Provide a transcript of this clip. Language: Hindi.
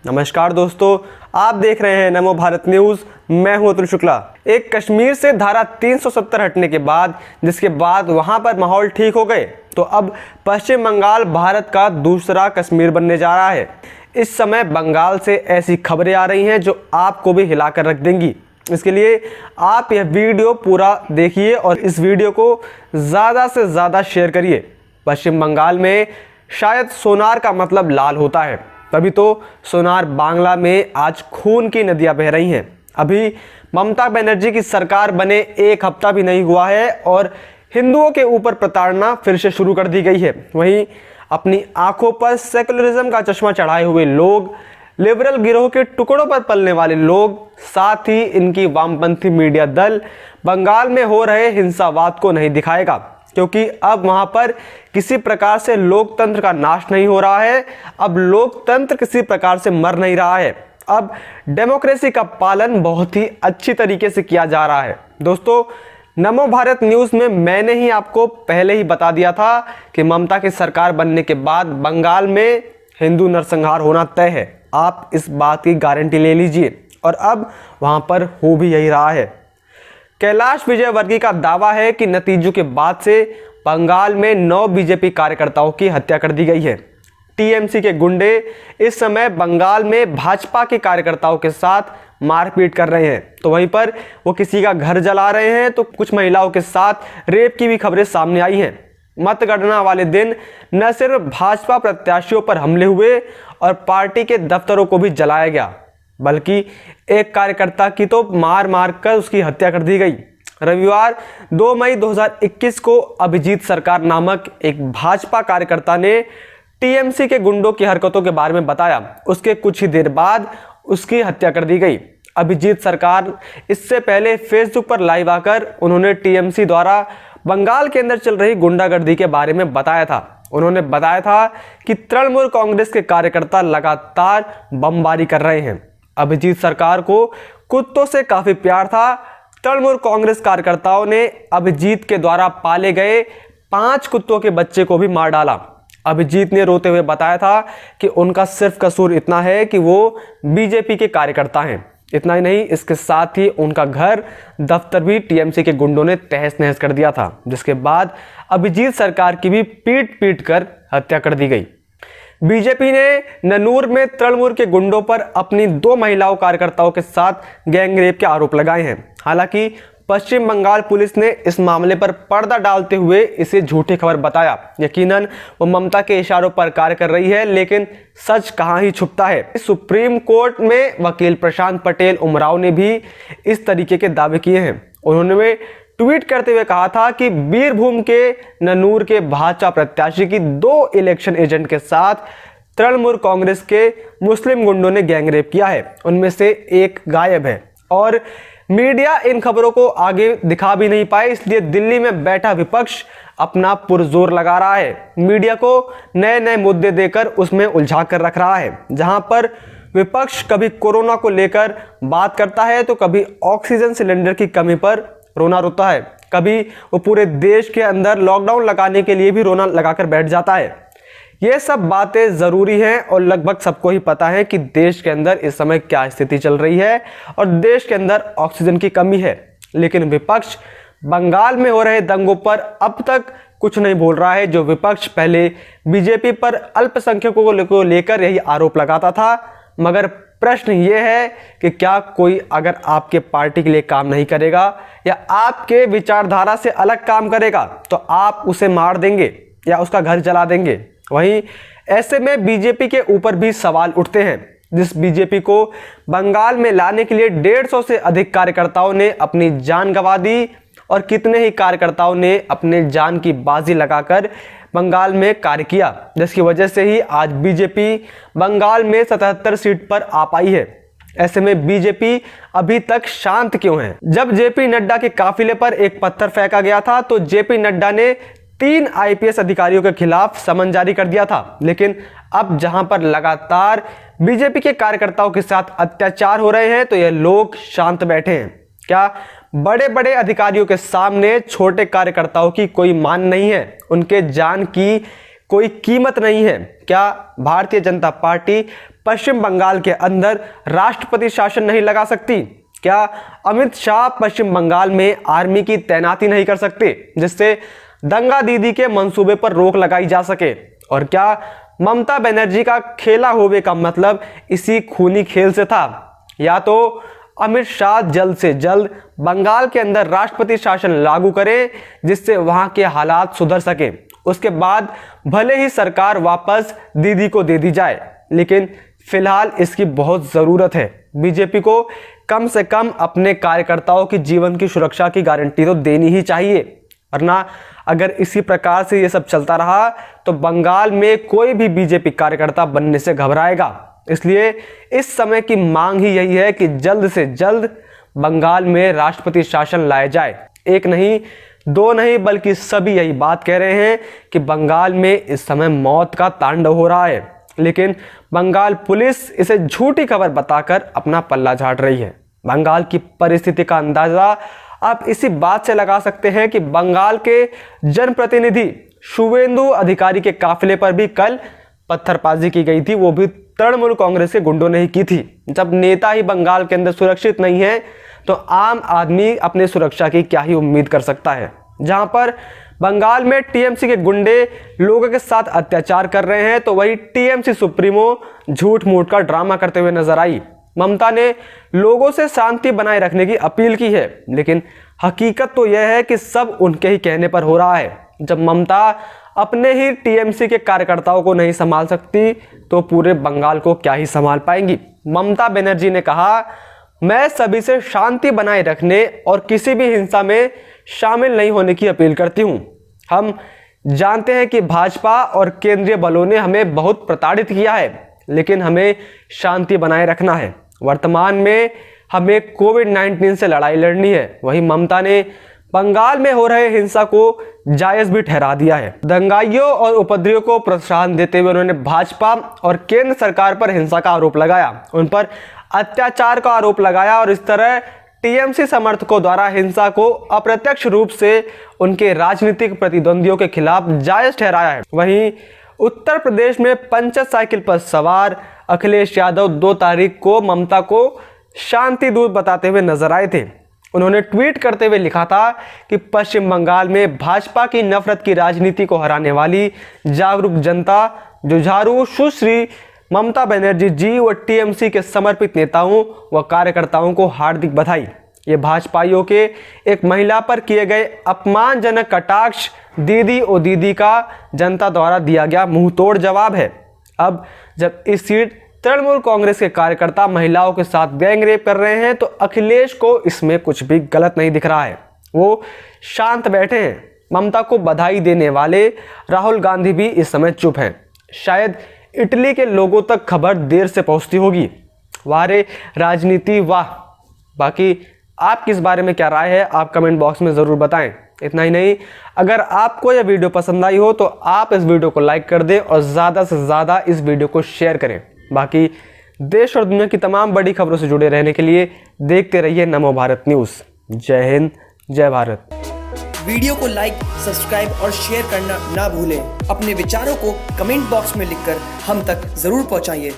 नमस्कार दोस्तों, आप देख रहे हैं नमो भारत न्यूज़। मैं हूं अतुल शुक्ला। एक कश्मीर से धारा 370 हटने के बाद जिसके बाद वहां पर माहौल ठीक हो गए, तो अब पश्चिम बंगाल भारत का दूसरा कश्मीर बनने जा रहा है। इस समय बंगाल से ऐसी खबरें आ रही हैं जो आपको भी हिलाकर रख देंगी। इसके लिए आप यह वीडियो पूरा देखिए और इस वीडियो को ज़्यादा से ज़्यादा शेयर करिए। पश्चिम बंगाल में शायद सोनार का मतलब लाल होता है, तभी तो सोनार बांग्ला में आज खून की नदियां बह रही हैं। अभी ममता बनर्जी की सरकार बने एक हफ्ता भी नहीं हुआ है और हिंदुओं के ऊपर प्रताड़ना फिर से शुरू कर दी गई है। वहीं अपनी आंखों पर सेकुलरिज्म का चश्मा चढ़ाए हुए लोग, लिबरल गिरोह के टुकड़ों पर पलने वाले लोग, साथ ही इनकी वामपंथी मीडिया दल बंगाल में हो रहे हिंसावाद को नहीं दिखाएगा, क्योंकि अब वहां पर किसी प्रकार से लोकतंत्र का नाश नहीं हो रहा है। अब लोकतंत्र किसी प्रकार से मर नहीं रहा है। अब डेमोक्रेसी का पालन बहुत ही अच्छी तरीके से किया जा रहा है। दोस्तों, नमो भारत न्यूज़ में मैंने ही आपको पहले ही बता दिया था कि ममता की सरकार बनने के बाद बंगाल में हिंदू नरसंहार होना तय है। आप इस बात की गारंटी ले लीजिए और अब वहां पर हो भी यही रहा है। कैलाश विजयवर्गीय का दावा है कि नतीजों के बाद से बंगाल में 9 बीजेपी कार्यकर्ताओं की हत्या कर दी गई है। टीएमसी के गुंडे इस समय बंगाल में भाजपा के कार्यकर्ताओं के साथ मारपीट कर रहे हैं, तो वहीं पर वो किसी का घर जला रहे हैं, तो कुछ महिलाओं के साथ रेप की भी खबरें सामने आई हैं। मतगणना वाले दिन न सिर्फ भाजपा प्रत्याशियों पर हमले हुए और पार्टी के दफ्तरों को भी जलाया गया, बल्कि एक कार्यकर्ता की तो मार मार कर उसकी हत्या कर दी गई। रविवार 2 मई 2021 को अभिजीत सरकार नामक एक भाजपा कार्यकर्ता ने टीएमसी के गुंडों की हरकतों के बारे में बताया। उसके कुछ ही देर बाद उसकी हत्या कर दी गई। अभिजीत सरकार इससे पहले फेसबुक पर लाइव आकर उन्होंने टीएमसी द्वारा बंगाल के अंदर चल रही गुंडागर्दी के बारे में बताया था। उन्होंने बताया था कि तृणमूल कांग्रेस के कार्यकर्ता लगातार बमबारी कर रहे हैं। अभिजीत सरकार को कुत्तों से काफी प्यार था। तृणमूल कांग्रेस कार्यकर्ताओं ने अभिजीत के द्वारा पाले गए 5 कुत्तों के बच्चे को भी मार डाला। अभिजीत ने रोते हुए बताया था कि उनका सिर्फ कसूर इतना है कि वो बीजेपी के कार्यकर्ता हैं। इतना ही नहीं, इसके साथ ही उनका घर दफ्तर भी टीएमसी के गुंडों ने तहस नहस कर दिया था, जिसके बाद अभिजीत सरकार की भी पीट पीट कर हत्या कर दी गई। बीजेपी ने ननूर में तृणमूल के गुंडों पर अपनी 2 महिलाओं कार्यकर्ताओं के साथ गैंगरेप के आरोप लगाए हैं। हालांकि पश्चिम बंगाल पुलिस ने इस मामले पर पर्दा डालते हुए इसे झूठी खबर बताया। यकीनन वो ममता के इशारों पर कार्य कर रही है, लेकिन सच कहां ही छुपता है। सुप्रीम कोर्ट में वकील प्रशांत पटेल उमराव ने भी इस तरीके के दावे किए हैं। उन्होंने ट्वीट करते हुए कहा था कि बीरभूम के ननूर के भाजपा प्रत्याशी की 2 इलेक्शन एजेंट के साथ तृणमूल कांग्रेस के मुस्लिम गुंडों ने गैंगरेप किया है। उनमें से एक गायब है और मीडिया इन खबरों को आगे दिखा भी नहीं पाए, इसलिए दिल्ली में बैठा विपक्ष अपना पुरजोर लगा रहा है। मीडिया को नए नए मुद्दे देकर उसमें उलझा कर रख रहा है। जहां पर विपक्ष कभी कोरोना को लेकर बात करता है, तो कभी ऑक्सीजन सिलेंडर की कमी पर रोना रोता है, कभी वो पूरे देश के अंदर लॉकडाउन लगाने के लिए भी रोना लगाकर बैठ जाता है। ये सब बातें ज़रूरी हैं और लगभग सबको ही पता है कि देश के अंदर इस समय क्या स्थिति चल रही है और देश के अंदर ऑक्सीजन की कमी है। लेकिन विपक्ष बंगाल में हो रहे दंगों पर अब तक कुछ नहीं बोल रहा है। जो विपक्ष पहले बीजेपी पर अल्पसंख्यकों को लेकर यही आरोप लगाता था, मगर प्रश्न ये है कि क्या कोई अगर आपके पार्टी के लिए काम नहीं करेगा या आपके विचारधारा से अलग काम करेगा, तो आप उसे मार देंगे या उसका घर जला देंगे। वहीं ऐसे में बीजेपी के ऊपर भी सवाल उठते हैं। जिस बीजेपी को बंगाल में लाने के लिए 150 से अधिक कार्यकर्ताओं ने अपनी जान गंवा दी और कितने ही कार्यकर्ताओं ने अपने जान की बाजी लगाकर बंगाल में कार्य किया, जिसकी वजह से ही आज बीजेपी बंगाल में 77 सीट पर आ पाई है। ऐसे में बीजेपी अभी तक शांत क्यों है? जब जेपी नड्डा के काफिले पर एक पत्थर फेंका गया था, तो जेपी नड्डा ने 3 आईपीएस अधिकारियों के खिलाफ समन जारी कर दिया था। लेकिन अब जहां पर लगातार बीजेपी के कार्यकर्ताओं के साथ अत्याचार हो रहे हैं, तो यह लोग शांत बैठे हैं। क्या बड़े बड़े अधिकारियों के सामने छोटे कार्यकर्ताओं की कोई मान नहीं है? उनके जान की कोई कीमत नहीं है? क्या भारतीय जनता पार्टी पश्चिम बंगाल के अंदर राष्ट्रपति शासन नहीं लगा सकती? क्या अमित शाह पश्चिम बंगाल में आर्मी की तैनाती नहीं कर सकते जिससे दंगा दीदी के मंसूबे पर रोक लगाई जा सके? और क्या ममता बनर्जी का खेला होवे का मतलब इसी खूनी खेल से था? या तो अमित शाह जल्द से जल्द बंगाल के अंदर राष्ट्रपति शासन लागू करे जिससे वहां के हालात सुधर सके, उसके बाद भले ही सरकार वापस दीदी को दे दी जाए, लेकिन फिलहाल इसकी बहुत जरूरत है। बीजेपी को कम से कम अपने कार्यकर्ताओं की जीवन की सुरक्षा की गारंटी तो देनी ही चाहिए, वरना अगर इसी प्रकार से ये सब चलता रहा तो बंगाल में कोई भी बीजेपी कार्यकर्ता बनने से घबराएगा। इसलिए इस समय की मांग ही यही है कि जल्द से जल्द बंगाल में राष्ट्रपति शासन लाया जाए। एक नहीं, दो नहीं, बल्कि सभी यही बात कह रहे हैं कि बंगाल में इस समय मौत का तांडव हो रहा है, लेकिन बंगाल पुलिस इसे झूठी खबर बताकर अपना पल्ला झाड़ रही है। बंगाल की परिस्थिति का अंदाजा आप इसी बात से लगा सकते हैं कि बंगाल के जनप्रतिनिधि शुवेंदु अधिकारी के काफिले पर भी कल पत्थरबाजी की गई थी, वो भी तृणमूल कांग्रेस के गुंडों ने ही की थी। जब नेता ही बंगाल के अंदर सुरक्षित नहीं है तो आम आदमी अपने सुरक्षा की क्या ही उम्मीद कर सकता है। जहां पर बंगाल में टीएमसी के गुंडे लोगों के साथ अत्याचार कर रहे हैं तो वही टीएमसी सुप्रीमो झूठ मूठ का ड्रामा करते हुए नजर आई। ममता ने लोगों से शांति बनाए रखने की अपील की है, लेकिन हकीकत तो यह है कि सब उनके ही कहने पर हो रहा है। जब ममता अपने ही टीएमसी के कार्यकर्ताओं को नहीं संभाल सकती तो पूरे बंगाल को क्या ही संभाल पाएंगी। ममता बनर्जी ने कहा, मैं सभी से शांति बनाए रखने और किसी भी हिंसा में शामिल नहीं होने की अपील करती हूं। हम जानते हैं कि भाजपा और केंद्रीय बलों ने हमें बहुत प्रताड़ित किया है, लेकिन हमें शांति बनाए रखना है। वर्तमान में हमें कोविड-19 से लड़ाई लड़नी है। वहीं ममता ने बंगाल में हो रहे हिंसा को जायज भी ठहरा दिया है। दंगाइयों और उपद्रवियों को प्रोत्साहन देते हुए उन्होंने भाजपा और केंद्र सरकार पर हिंसा का आरोप लगाया, उन पर अत्याचार का आरोप लगाया और इस तरह टीएमसी समर्थकों द्वारा हिंसा को अप्रत्यक्ष रूप से उनके राजनीतिक प्रतिद्वंदियों के खिलाफ जायज ठहराया है। वहीं उत्तर प्रदेश में पंचर साइकिल पर सवार अखिलेश यादव 2 तारीख को ममता को शांति दूत बताते हुए नजर आए थे। उन्होंने ट्वीट करते हुए लिखा था कि पश्चिम बंगाल में भाजपा की नफरत की राजनीति को हराने वाली जागरूक जनता, जुझारू सुश्री ममता बनर्जी जी व टीएमसी के समर्पित नेताओं व कार्यकर्ताओं को हार्दिक बधाई। ये भाजपाइयों के एक महिला पर किए गए अपमानजनक कटाक्ष दीदी ओ दीदी का जनता द्वारा दिया गया मुंहतोड़ जवाब है। अब जब इस सीट तृणमूल कांग्रेस के कार्यकर्ता महिलाओं के साथ गैंगरेप कर रहे हैं तो अखिलेश को इसमें कुछ भी गलत नहीं दिख रहा है, वो शांत बैठे हैं। ममता को बधाई देने वाले राहुल गांधी भी इस समय चुप हैं। शायद इटली के लोगों तक खबर देर से पहुंचती होगी। वारे राजनीति वाह। बाकी आपकी इस बारे में क्या राय है आप कमेंट बॉक्स में ज़रूर बताएं। इतना ही नहीं, अगर आपको यह वीडियो पसंद आई हो तो आप इस वीडियो को लाइक कर दें और ज़्यादा से ज़्यादा इस वीडियो को शेयर करें। बाकी देश और दुनिया की तमाम बड़ी खबरों से जुड़े रहने के लिए देखते रहिए नमो भारत न्यूज़। जय हिंद, जय भारत। वीडियो को लाइक, सब्सक्राइब और शेयर करना ना भूलें। अपने विचारों को कमेंट बॉक्स में लिखकर हम तक जरूर पहुंचाइए।